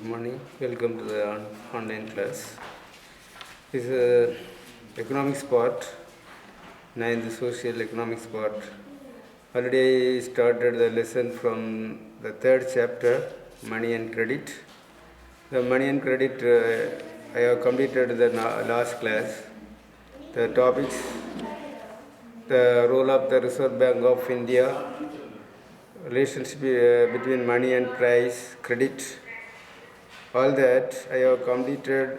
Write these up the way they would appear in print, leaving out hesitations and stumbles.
Morning. Welcome to the online class. This is economics part, ninth social economics part. Already started the lesson from the third chapter, money and credit. The money and credit, I have completed the last class. The topics, the role of the Reserve Bank of India, relationship between money and price, credit, all that I have completed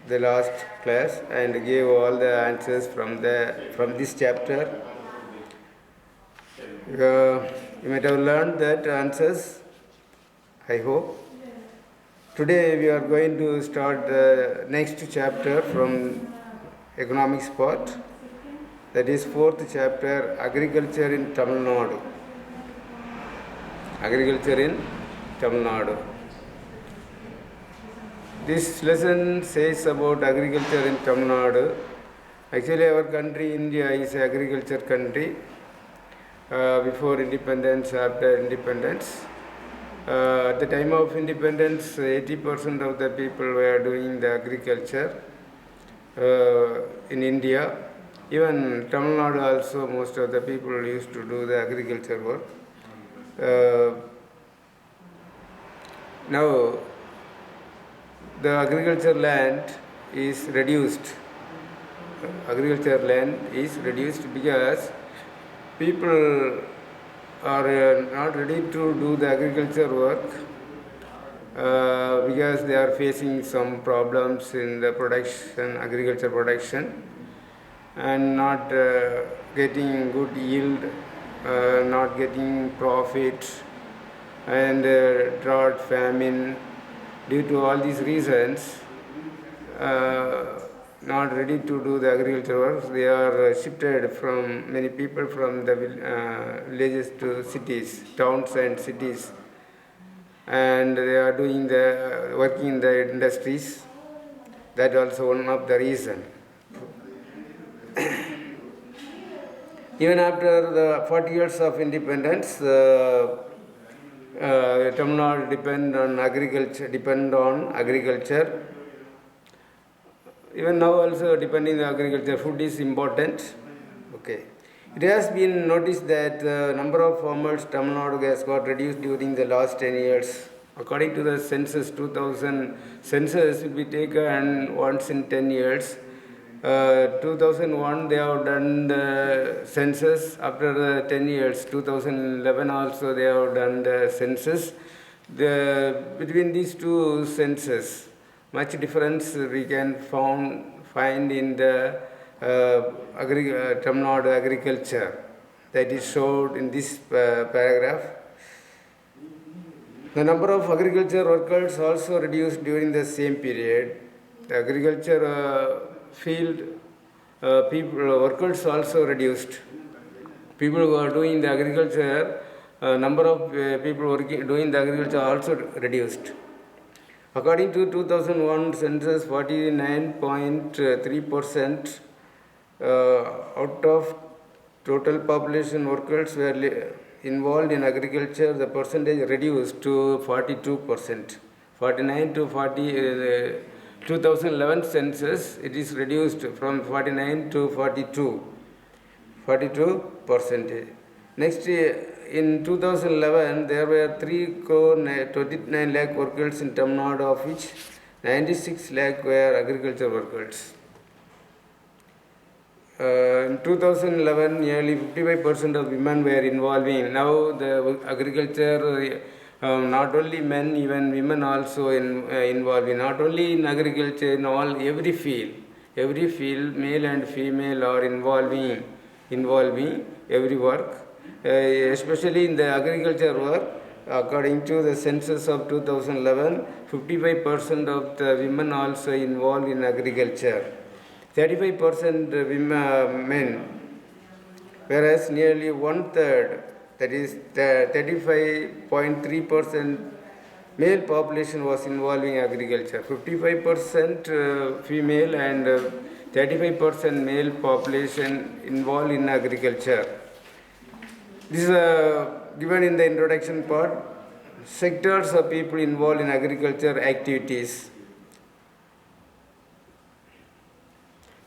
the last class and gave all the answers from this chapter. You might have learned that answers, I hope. Today we are going to start the next chapter from economics part. That is fourth chapter, agriculture in Tamil Nadu. Agriculture in Tamil Nadu. This lesson says about agriculture in Tamil Nadu. Actually, our country, India, is an agriculture country. Before independence, after independence. At the time of independence, 80% of the people were doing the agriculture in India. Even Tamil Nadu also, most of the people used to do the agriculture work. Now, the agriculture land is reduced. Agriculture land is reduced because people are not ready to do the agriculture work because they are facing some problems in the production, agriculture production, and not getting good yield, not getting profit, and drought, famine. Due to all these reasons, not ready to do the agriculture work, they are shifted from many people from the villages to cities, towns and cities, and they are doing the working in the industries. That also one of the reason. Even after the 40 years of independence, Tamil Nadu depend on agriculture. Even now also depending on agriculture, food is important. Okay. It has been noticed that the number of farmers Tamil Nadu has got reduced during the last 10 years. According to the census, 2000 census will be taken once in 10 years. 2001 they have done the census. After 10 years, 2011 also they have done the census. Between these two census, much difference we can find in the Tamil Nadu agriculture. That is showed in this paragraph. The number of agriculture workers also reduced during the same period. The agriculture field workers also reduced. People who are doing the agriculture, number of people doing the agriculture also reduced. According to 2001 census, 49.3% out of total population workers were involved in agriculture. The percentage reduced to 42%. 49 to 40. 2011 census, it is reduced from 49 to 42%. Next, in 2011, there were 3.29 lakh workers in Tamil Nadu, of which 96 lakh were agriculture workers. In 2011, nearly 55% of women were involving. Now, the agriculture, not only men, even women also involved. Not only in agriculture, in every field, male and female are involving every work. Especially in the agriculture work, according to the census of 2011, 55% of the women also involved in agriculture, 35% men, whereas nearly one-third, that is 35.3% male population was involved in agriculture, 55% female and 35% male population involved in agriculture. This is given in the introduction part. sectors of people involved in agriculture activities.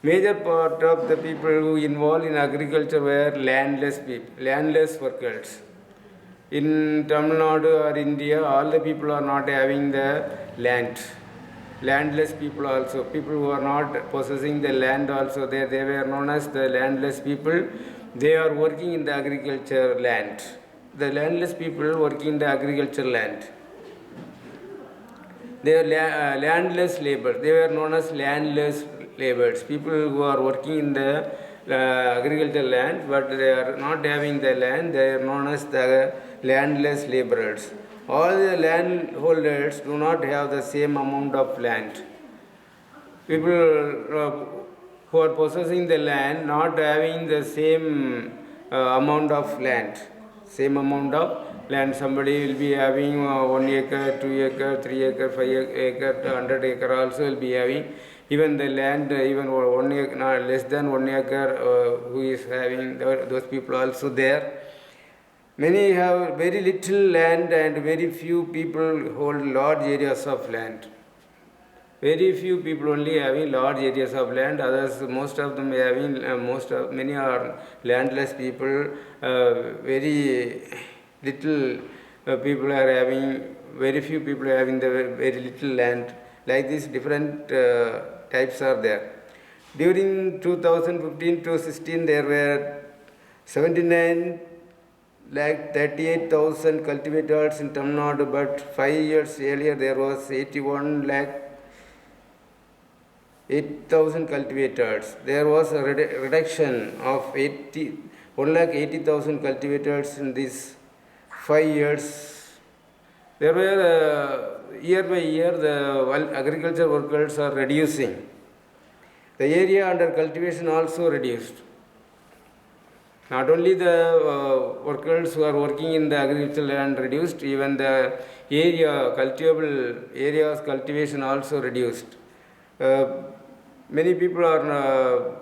Major part of the people who involved in agriculture were landless people, landless workers. In Tamil Nadu or India, all the people are not having the land. Landless people also, people who are not possessing the land also, they were known as the landless people. They are working in the agriculture land. The landless people working in the agriculture land. They are landless labor. They were known as landless laborers. People who are working in the agricultural land, but they are not having the land. They are known as the landless laborers. All the landholders do not have the same amount of land. People who are possessing the land not having the same amount of land. Same amount of land. Somebody will be having 1 acre, 2 acre, 3 acre, 5 acre, 100 acre also will be having. Even the land, even 1 acre, less than 1 acre, who is having, those people also there. Many have very little land and very few people hold large areas of land. Very few people only having large areas of land. Others, most of them having, many are landless people. Very little people are having, very few people are having the very little land. Like this, different types are there. During 2015 to 16, there were 79 lakh 38,000 cultivators in Tamil Nadu, but 5 years earlier there was 81 lakh 8,000 cultivators. There was a reduction of 1 lakh 80,000 cultivators in these 5 years. There were year by year the agriculture workers are reducing. The area under cultivation also reduced. Not only the workers who are working in the agricultural land reduced, even the area, cultivable areas cultivation also reduced. Many people are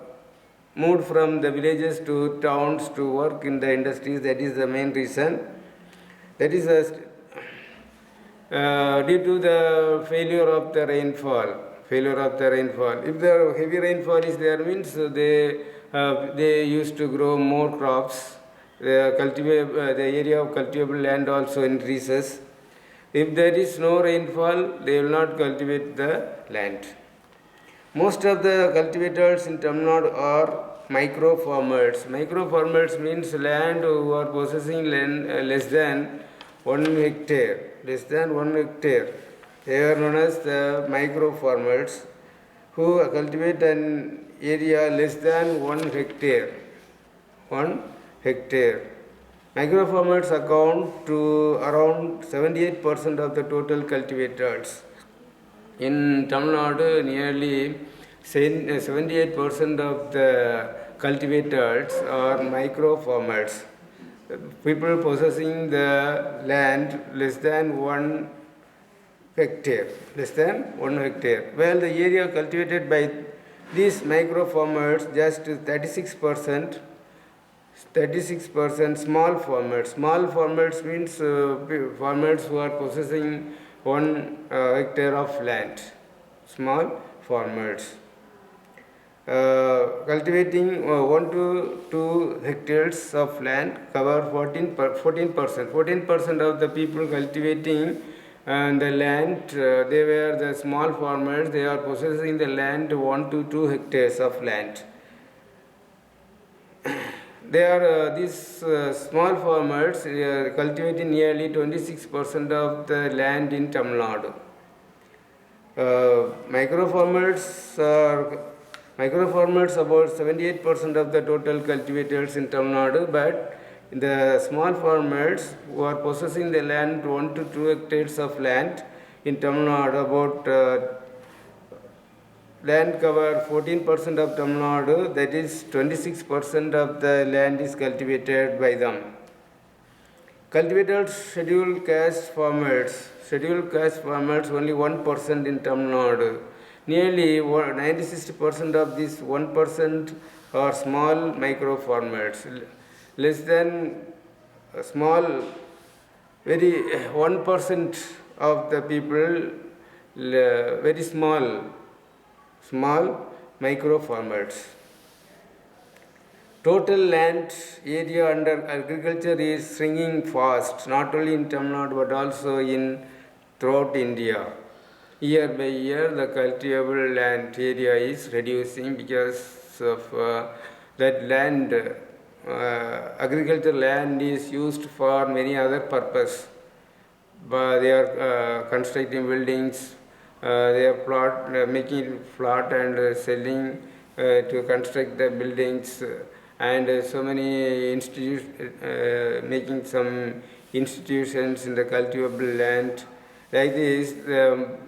moved from the villages to towns to work in the industries. That is the main reason. That is due to the failure of the rainfall. If the heavy rainfall is there, means they used to grow more crops. The area of cultivable land also increases. If there is no rainfall, they will not cultivate the land. Most of the cultivators in Tamil Nadu are micro farmers. Micro farmers means land who are possessing land less than 1 hectare. Less than 1 hectare. They are known as the micro farmers who cultivate an area less than 1 hectare. 1 hectare. Micro farmers account to around 78% of the total cultivators. In Tamil Nadu, nearly 78% of the cultivators are micro farmers. People possessing the land less than 1 hectare. Less than 1 hectare. Well, the area cultivated by these micro farmers, just 36%. 36% small farmers. Small farmers means farmers who are possessing 1 hectare of land. Small farmers. Cultivating 1 to 2 hectares of land cover 14%. 14% of the people cultivating the land, they were the small farmers. They are possessing the land 1 to 2 hectares of land. They are these small farmers cultivating nearly 26% of the land in Tamil Nadu. Micro farmers about 78% of the total cultivators in Tamil Nadu, but the small farmers who are possessing the land 1 to 2 hectares of land in Tamil Nadu, about land cover 14% of Tamil Nadu, that is 26% of the land is cultivated by them. Cultivated scheduled caste farmers only 1% in Tamil Nadu. Nearly 96% of this 1% are small micro farmers. Less than small very 1% of the people, very small micro farmers. Total land area under agriculture is shrinking fast, not only in Tamil Nadu but also in throughout India. Year by year, the cultivable land area is reducing because of that land. Agriculture land is used for many other purpose. But they are constructing buildings, they are making plot and selling to construct the buildings, and so many making some institutions in the cultivable land. Like this,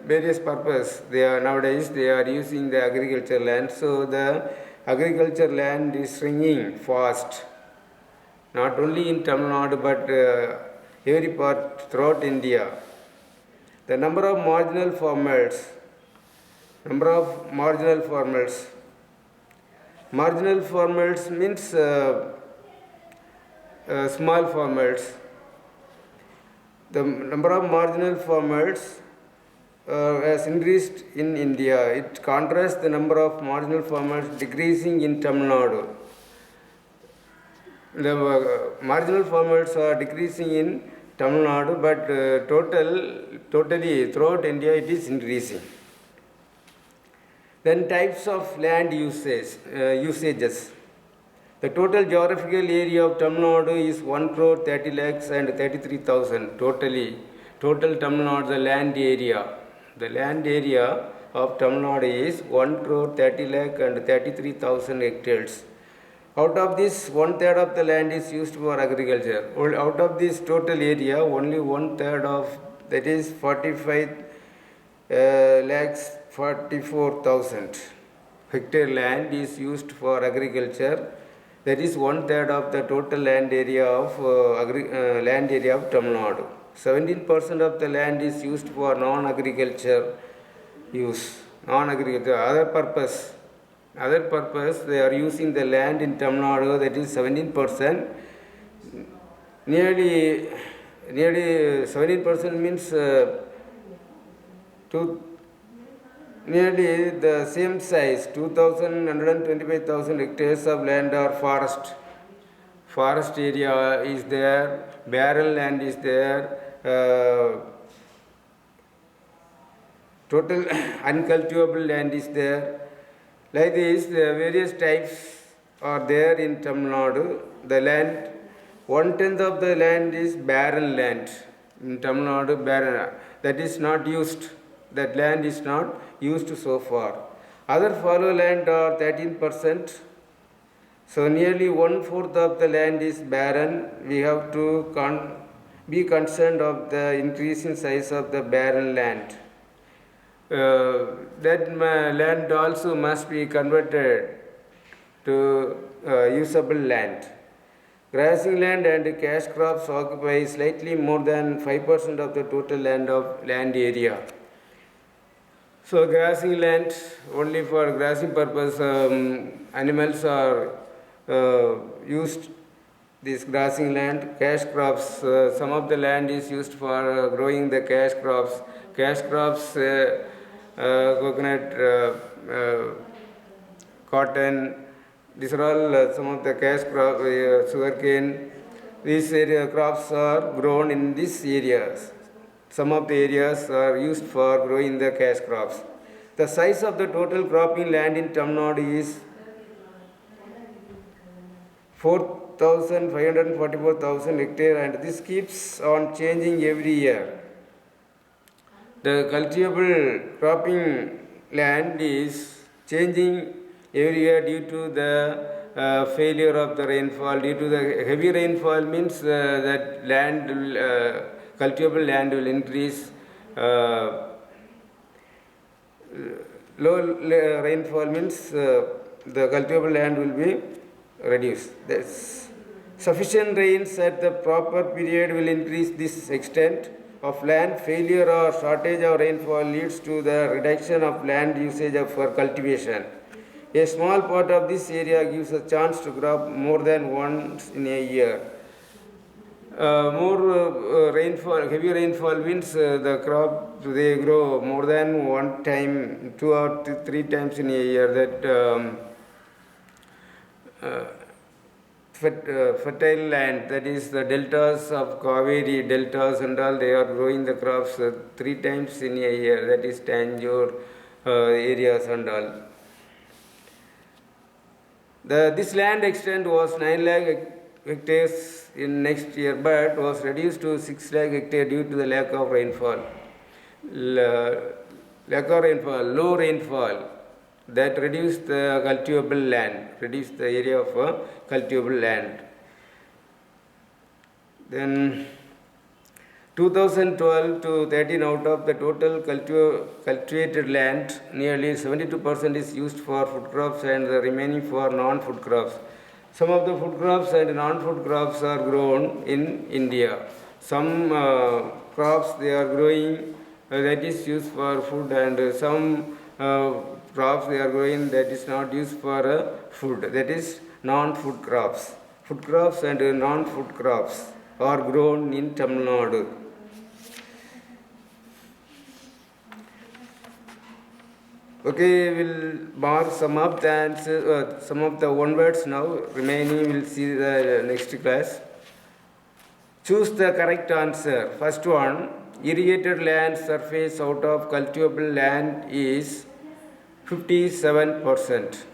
various purpose nowadays they are using the agriculture land. So the agriculture land is shrinking fast, not only in Tamil Nadu but every part throughout India. The number of marginal farmers, marginal farmers means small farmers. The number of marginal farmers has increased in India. It contrasts the number of marginal farmers decreasing in Tamil Nadu. The marginal farmers are decreasing in Tamil Nadu, but totally throughout India it is increasing. Then types of land usages. The total geographical area of Tamil Nadu is 1 crore 30 lakhs and 33,000 totally. Total Tamil Nadu, the land area. The land area of Tamil Nadu is 1 crore 30 lakh and 33,000 hectares. Out of this, 1/3 of the land is used for agriculture. Out of this total area, only 1/3 of, that is 45 lakhs 44,000 hectare land is used for agriculture. That is 1/3 of the total land area of Tamil Nadu. 17% of the land is used for non-agriculture use. Other purpose, they are using the land in Tamil Nadu, that is 17%. Nearly 17% means nearly the same size, 2,125,000 hectares of land are forest. Forest area is there, barren land is there, total uncultivable land is there. Like this, the various types are there in Tamil Nadu. The land, 1/10 of the land is barren land. In Tamil Nadu, barren, that is not used. That land is not used so far. Other fallow land are 13%. So nearly 1/4 of the land is barren. We have to be concerned of the increasing size of the barren land. That land also must be converted to usable land. Grazing land and cash crops occupy slightly more than 5% of the total land area. So grazing land, only for grazing purpose, animals are used. This grazing land, cash crops, some of the land is used for growing the cash crops. Cash crops, coconut, cotton, these are all some of the cash crops, sugarcane. These crops are grown in these areas. Some of the areas are used for growing the cash crops. The size of the total cropping land in Tamil Nadu is 4,544,000 hectares, and this keeps on changing every year. The cultivable cropping land is changing every year due to the failure of the rainfall. Due to the heavy rainfall means that land, cultivable land will increase. Low rainfall means the cultivable land will be reduced. Sufficient rains at the proper period will increase this extent of land. Failure or shortage of rainfall leads to the reduction of land usage for cultivation. A small part of this area gives a chance to crop more than once in a year. more rainfall, heavy rainfall means the crop they grow more than one time, 2 or 3 times in a year. That uh, fertile land, that is the deltas of Kaveri, deltas and all, they are growing the crops 3 times in a year, that is Tanjore areas and all. This land extent was 9 lakh hectares in next year, but was reduced to 6 lakh hectares due to the lack of rainfall. Lack of rainfall, low rainfall, that reduced the cultivable land, reduced the area of cultivable land. Then 2012 to 13, out of the total cultivated land, nearly 72% is used for food crops and the remaining for non-food crops. Some of the food crops and non-food crops are grown in India. Some crops they are growing that is used for food, and some crops they are growing that is not used for food, that is non-food crops. Food crops and non-food crops are grown in Tamil Nadu. Okay, we'll mark some of the answers, some of the one words now. Remaining we'll see the next class. Choose the correct answer. First one, irrigated land surface out of cultivable land is 57%.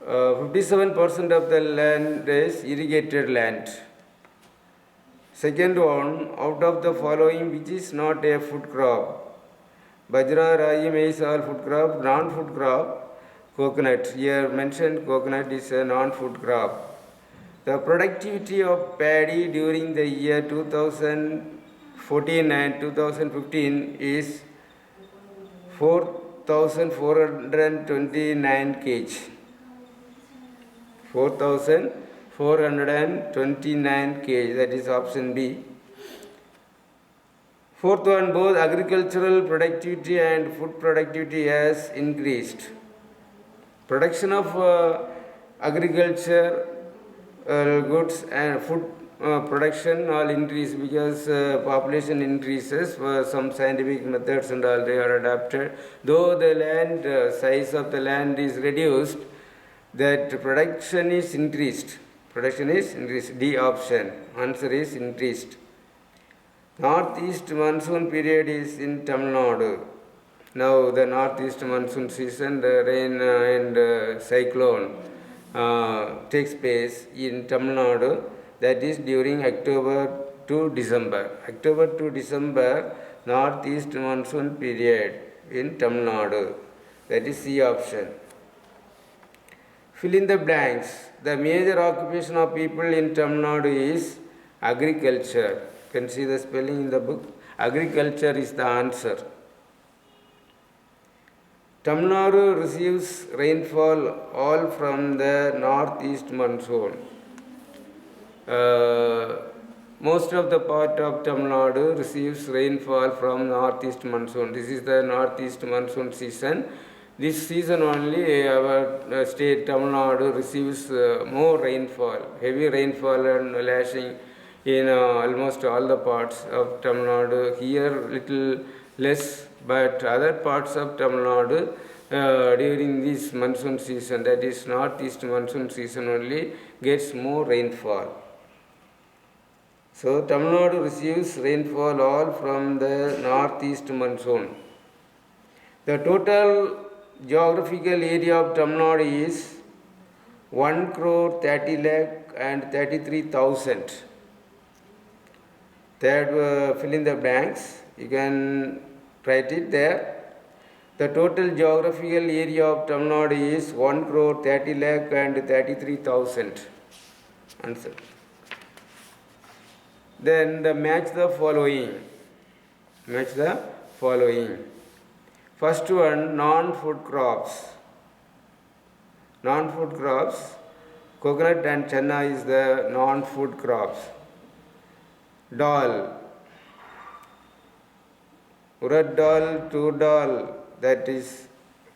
57% of the land is irrigated land. Second one, out of the following which is not a food crop? Bajra, ragi, maize are food crop, non-food crop, coconut. Here mentioned coconut is a non-food crop. The productivity of paddy during the year 2014 and 2015 is 4,429 kg. 4,429 kg, that is option B. Fourth one, both agricultural productivity and food productivity has increased. Production of agriculture goods and food production all increase because population increases. Some scientific methods and all they are adapted. Though the land size of the land is reduced, that production is increased. Production is increased. D option. Answer is increased. Northeast monsoon period is in Tamil Nadu. Now the northeast monsoon season, the rain and cyclone takes place in Tamil Nadu. That is during October to December. October to December, northeast monsoon period in Tamil Nadu. That is C option. Fill in the blanks. The major occupation of people in Tamil Nadu is agriculture. You can see the spelling in the book. Agriculture is the answer. Tamil Nadu receives rainfall all from the northeast monsoon. Most of the part of Tamil Nadu receives rainfall from northeast monsoon. This is the northeast monsoon season. This season only our state Tamil Nadu receives more rainfall, heavy rainfall and lashing in almost all the parts of Tamil Nadu. Here little less, but other parts of Tamil Nadu during this monsoon season, that is northeast monsoon season only, gets more rainfall. So Tamil Nadu receives rainfall all from the northeast monsoon. The total geographical area of Tamil Nadu is 1,30,33,000. Third, fill in the blanks. You can write it there. The total geographical area of Tamil Nadu is 1,30,33,000. Answer. Then match the following. Match the following. First one, non-food crops. Non-food crops. Coconut and channa is the non-food crops. Dal. Urad dal, tur dal, that is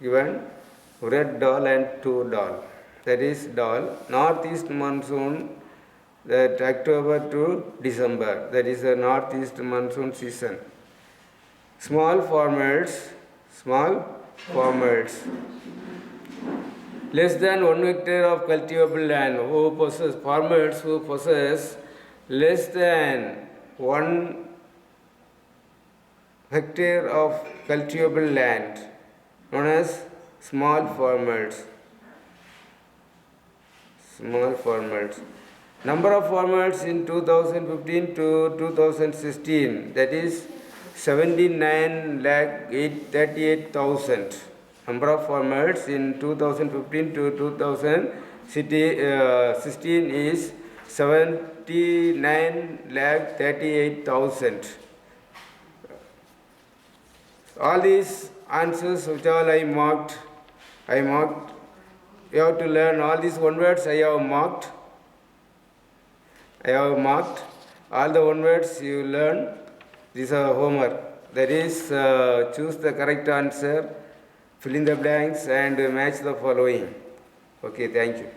given. Urad dal and tur dal, that is dal. Northeast monsoon that October to December, that is the northeast monsoon season. Small farmers, less than 1 hectare of cultivable land, farmers who possess less than 1 hectare of cultivable land, known as small farmers. Number of farmers in 2015 to 2016, that is 79,38,000. Number of farmers in 2015 to 2016 is 79,38,000. All these answers which all I marked. You have to learn all these one words I have marked. All the one words you learn. This is a homework. That is, choose the correct answer, fill in the blanks, and match the following. Okay, thank you.